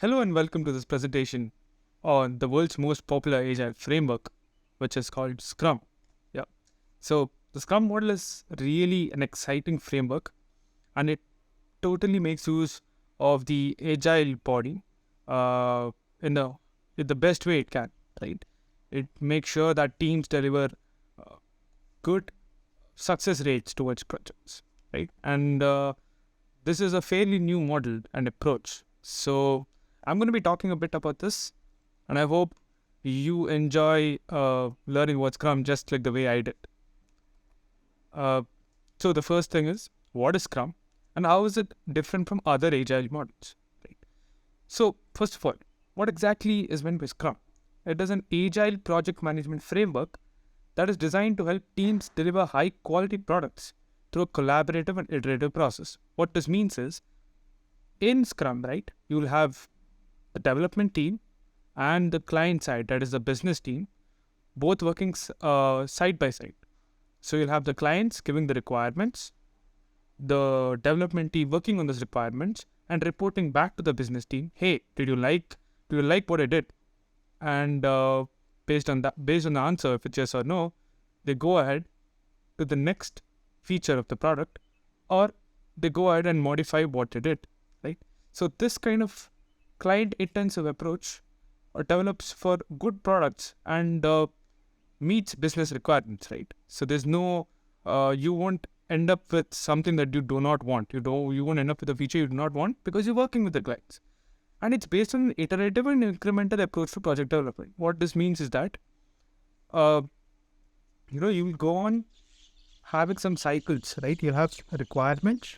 Hello and welcome to this presentation on the world's most popular Agile framework, which is called SCRUM. Yeah. So the SCRUM model is really an exciting framework, and it totally makes use of the Agile body uh, in the best way it can. Right. It makes sure that teams deliver good success rates towards projects. Right. And this is a fairly new model and approach. So I'm going to be talking a bit about this, and I hope you enjoy learning what Scrum just like the way I did. So the first thing is, what is Scrum, and how is it different from other Agile models? Right. So first of all, what exactly is meant by Scrum? It is an Agile project management framework that is designed to help teams deliver high quality products through a collaborative and iterative process. What this means is, in Scrum, right, you will have the development team and the client side, that is the business team, both working side by side. So you'll have the clients giving the requirements, the development team working on those requirements, and reporting back to the business team. Hey, do you like what I did? And based on the answer, if it's yes or no, they go ahead to the next feature of the product, or they go ahead and modify what they did. Right. So this kind of client intensive approach develops for good products and meets business requirements, right? So there's no you won't end up with something that you do not want. You won't end up with a feature you do not want because you're working with the clients. And it's based on an iterative and incremental approach to project development. What this means is that you will go on having some cycles, right? You'll have requirements,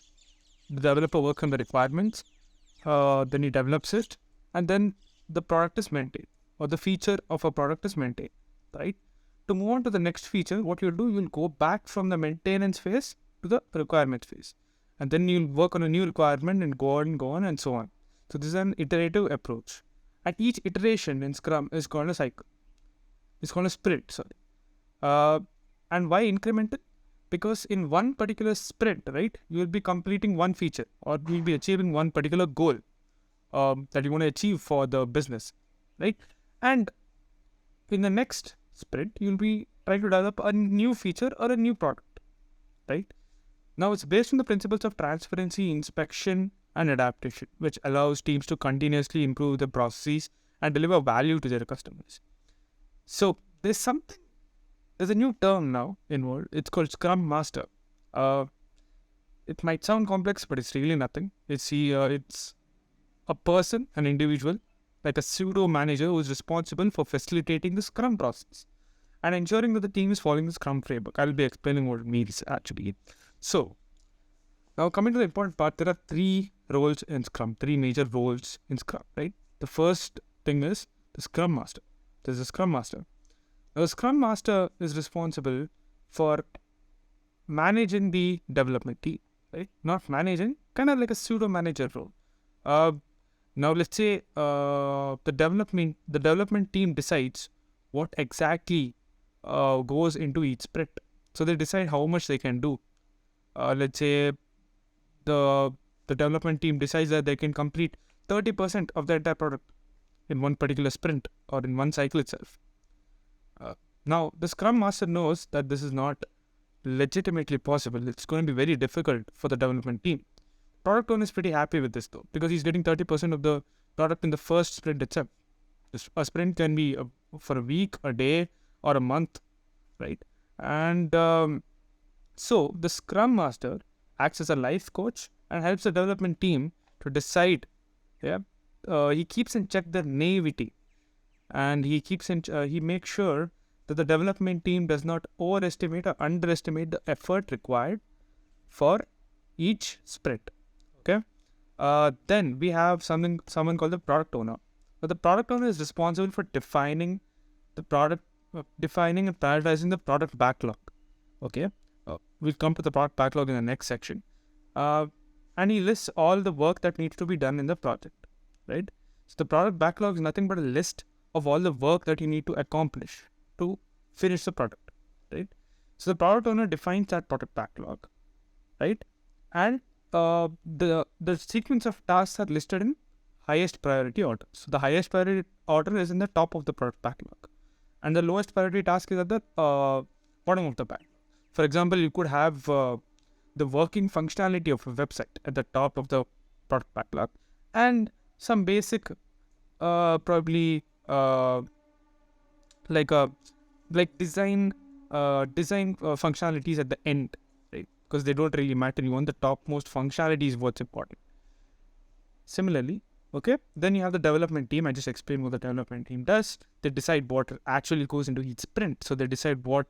the developer works on the requirements, then he develops it, and then the product is maintained, or the feature of a product is maintained, right? To move on to the next feature, what you'll do, you'll go back from the maintenance phase to the requirement phase, and then you'll work on a new requirement and go on and so on. So this is an iterative approach. At each iteration in Scrum is called a cycle. It's called a sprint, sorry. And why incremental? Because in one particular sprint, right, you will be completing one feature, or you'll be achieving one particular goal that you want to achieve for the business, right? And in the next sprint, you'll be trying to develop a new feature or a new product, right? Now, it's based on the principles of transparency, inspection, and adaptation, which allows teams to continuously improve the processes and deliver value to their customers. So there's a new term now involved. It's called Scrum Master. It might sound complex, but it's really nothing. It's a person, an individual, like a pseudo manager who is responsible for facilitating the Scrum process and ensuring that the team is following the Scrum framework. I'll be explaining what it means actually. So now coming to the important part, there are three roles in Scrum, three major roles in Scrum, right? The first thing is the Scrum Master. There's a Scrum Master. Now, the Scrum Master is responsible for managing the development team, right? Not managing, kind of like a pseudo manager role. Now let's say the development team decides what exactly goes into each sprint. So they decide how much they can do. Let's say the development team decides that they can complete 30% of the entire product in one particular sprint or in one cycle itself. Now the Scrum Master knows that this is not legitimately possible. It's going to be very difficult for the development team. Product owner is pretty happy with this though, because he's getting 30% of the product in the first sprint itself. A sprint can be for a week, a day, or a month, right? And so the Scrum Master acts as a life coach and helps the development team to decide. Yeah, he keeps in check their naivety, and he makes sure that the development team does not overestimate or underestimate the effort required for each sprint. Okay. Then we have someone called the product owner. So the product owner is responsible for defining and prioritizing the product backlog. Okay. We'll come to the product backlog in the next section. And he lists all the work that needs to be done in the project, right? So the product backlog is nothing but a list of all the work that you need to accomplish to finish the product, right? So the product owner defines that product backlog, right? And the sequence of tasks are listed in highest priority order. So the highest priority order is in the top of the product backlog, and the lowest priority task is at the bottom of the backlog. For example, you could have the working functionality of a website at the top of the product backlog, and some basic probably like a design functionalities at the end, right? Because they don't really matter. You want the topmost functionality is what's important. Similarly, okay, then you have the development team. I just explained what the development team does. They decide what actually goes into each sprint. So they decide what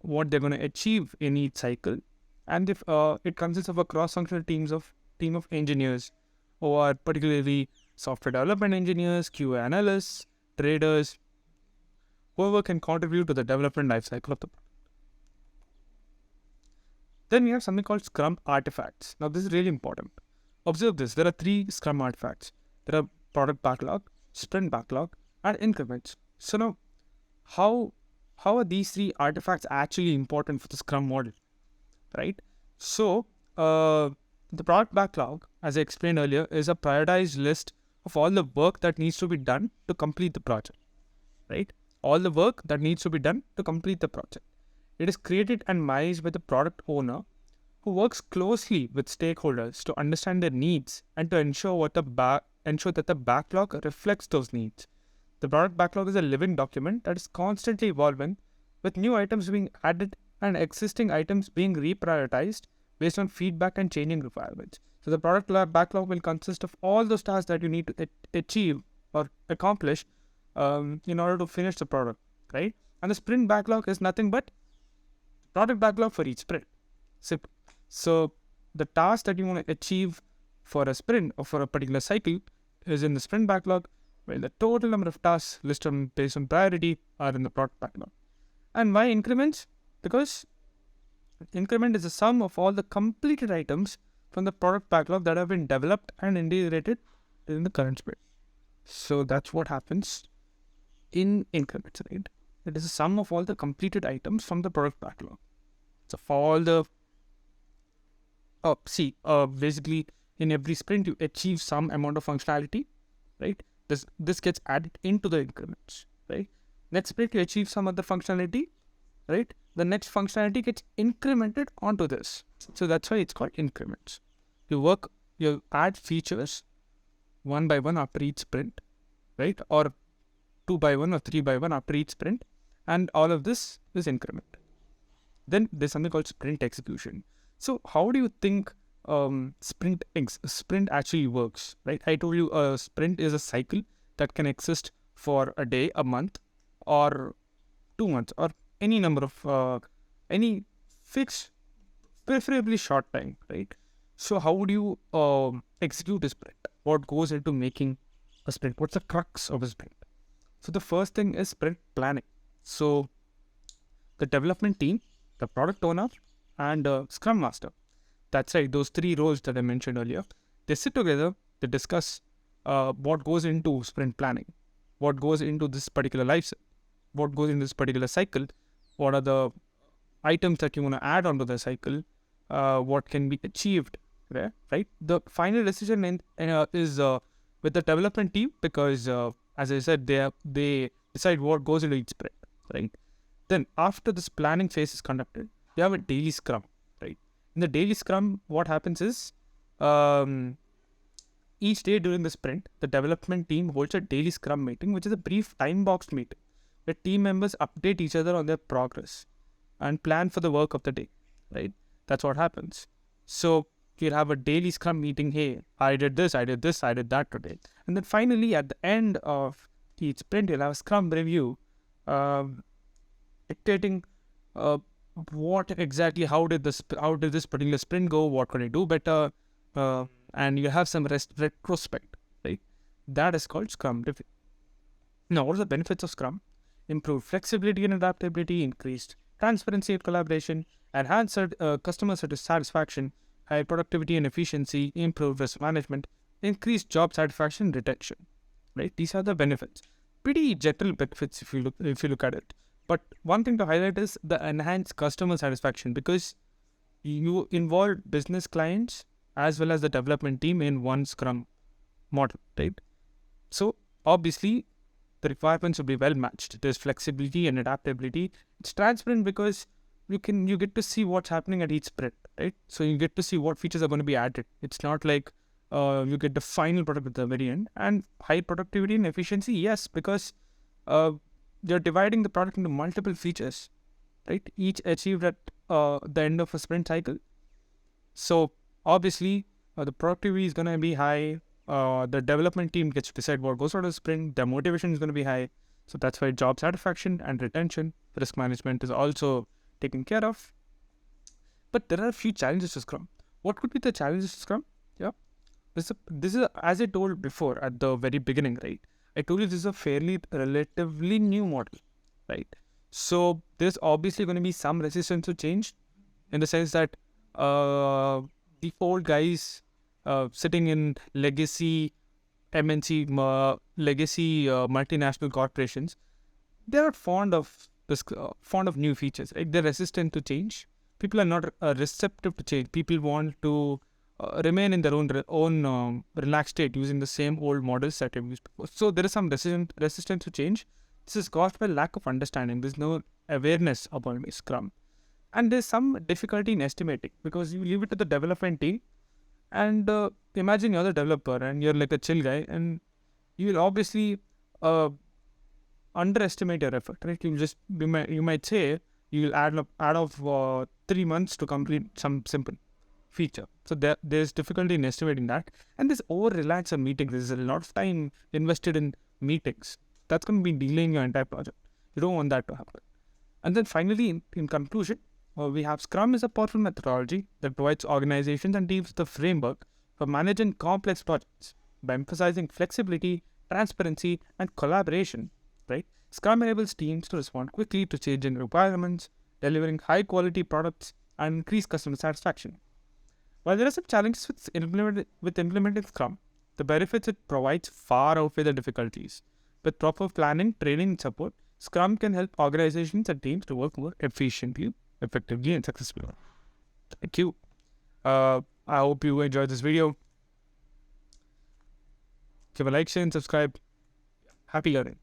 they're going to achieve in each cycle, and if it consists of a cross-functional team of engineers, who are particularly software development engineers, QA analysts, traders, whoever can contribute to the development lifecycle of the product. Then we have something called Scrum artifacts. Now this is really important. Observe this. There are 3 Scrum artifacts. There are product backlog, sprint backlog, and increments. So now, how are these 3 artifacts actually important for the Scrum model, right? So the product backlog, as I explained earlier, is a prioritized list of all the work that needs to be done to complete the project, right? All the work that needs to be done to complete the project. It is created and managed by the product owner, who works closely with stakeholders to understand their needs and to ensure that the backlog reflects those needs. The product backlog is a living document that is constantly evolving, with new items being added and existing items being reprioritized based on feedback and changing requirements. So the product backlog will consist of all those tasks that you need to achieve or accomplish in order to finish the product, right? And the sprint backlog is nothing but product backlog for each sprint. Simple. So the task that you want to achieve for a sprint or for a particular cycle is in the sprint backlog, while the total number of tasks listed based on priority are in the product backlog. And why increments? Because increment is the sum of all the completed items from the product backlog that have been developed and integrated in the current sprint. So that's what happens in increments, right? It is a sum of all the completed items from the product backlog. So for all the basically in every sprint you achieve some amount of functionality, right? This gets added into the increments, right? Next sprint you achieve some other functionality, right? The next functionality gets incremented onto this. So that's why it's called increments. You add features 1 by 1 after each sprint, right? Or 2 by 1 or 3 by 1 after each sprint, and all of this is increment. Then there's something called sprint execution. So how do you think sprint actually works, right? I told you a sprint is a cycle that can exist for a day, a month, or 2 months, or any number of any fixed, preferably short time, right? So how would you execute a sprint? What goes into making a sprint? What's the crux of a sprint? So the first thing is sprint planning. So the development team, the product owner, and Scrum Master. That's right, those 3 roles that I mentioned earlier. They sit together, they discuss what goes into sprint planning, what goes into this particular life cycle, what goes in this particular cycle, what are the items that you want to add onto the cycle, what can be achieved, right? The final decision is with the development team, because as I said, they decide what goes into each sprint, right? Then after this planning phase is conducted, you have a daily scrum, right? In the daily scrum, what happens is each day during the sprint, the development team holds a daily scrum meeting, which is a brief time-boxed meeting where team members update each other on their progress and plan for the work of the day, right? That's what happens. So you'll have a daily scrum meeting. Hey, I did this, I did that today. And then finally, at the end of each sprint, you'll have a scrum review, dictating what exactly, how did this particular sprint go, what could I do better, and you have some retrospect, right? That is called Scrum review. Now, what are the benefits of Scrum? Improved flexibility and adaptability, increased transparency and collaboration, enhanced customer satisfaction, high productivity and efficiency, improved risk management, increased job satisfaction and retention, right? These are the benefits. Pretty general benefits if you look at it. But one thing to highlight is the enhanced customer satisfaction, because you involve business clients as well as the development team in one Scrum model, right? So obviously, the requirements will be well matched. There's flexibility and adaptability. It's transparent because you get to see what's happening at each sprint, right? So you get to see what features are going to be added. It's not like you get the final product at the very end. And high productivity and efficiency, yes, because uh, you're dividing the product into multiple features, right? Each achieved at the end of a sprint cycle. So obviously, the productivity is going to be high. The development team gets to decide what goes out of the sprint. Their motivation is going to be high. So that's why job satisfaction and retention, risk management is also taken care of. But there are a few challenges to Scrum. What could be the challenges to Scrum? Yeah, this is as I told before at the very beginning, right? I told you this is a fairly relatively new model, right? So there's obviously going to be some resistance to change, in the sense that the old guys sitting in legacy MNC, legacy multinational corporations, they're not fond of fond of new features. Right? They're resistant to change. People are not receptive to change. People want to remain in their own relaxed state using the same old models that they've used before. So there is some resistance to change. This is caused by lack of understanding. There's no awareness about Scrum, and there's some difficulty in estimating because you leave it to the development team. And imagine you're the developer and you're like a chill guy, and you will obviously underestimate your effort, right? You might say you will add of 3 months to complete some simple feature. So there's difficulty in estimating that, and this over reliance on meetings. There's a lot of time invested in meetings. That's going to be delaying your entire project. You don't want that to happen. And then finally, in conclusion, we have Scrum is a powerful methodology that provides organizations and teams the framework for managing complex projects by emphasizing flexibility, transparency, and collaboration. Right? Scrum enables teams to respond quickly to changing requirements, delivering high-quality products, and increase customer satisfaction. While there are some challenges with implementing Scrum, the benefits it provides far outweigh the difficulties. With proper planning, training, and support, Scrum can help organizations and teams to work more efficiently, effectively, and successfully. Thank you. I hope you enjoyed this video. Give a like, share, and subscribe. Happy learning.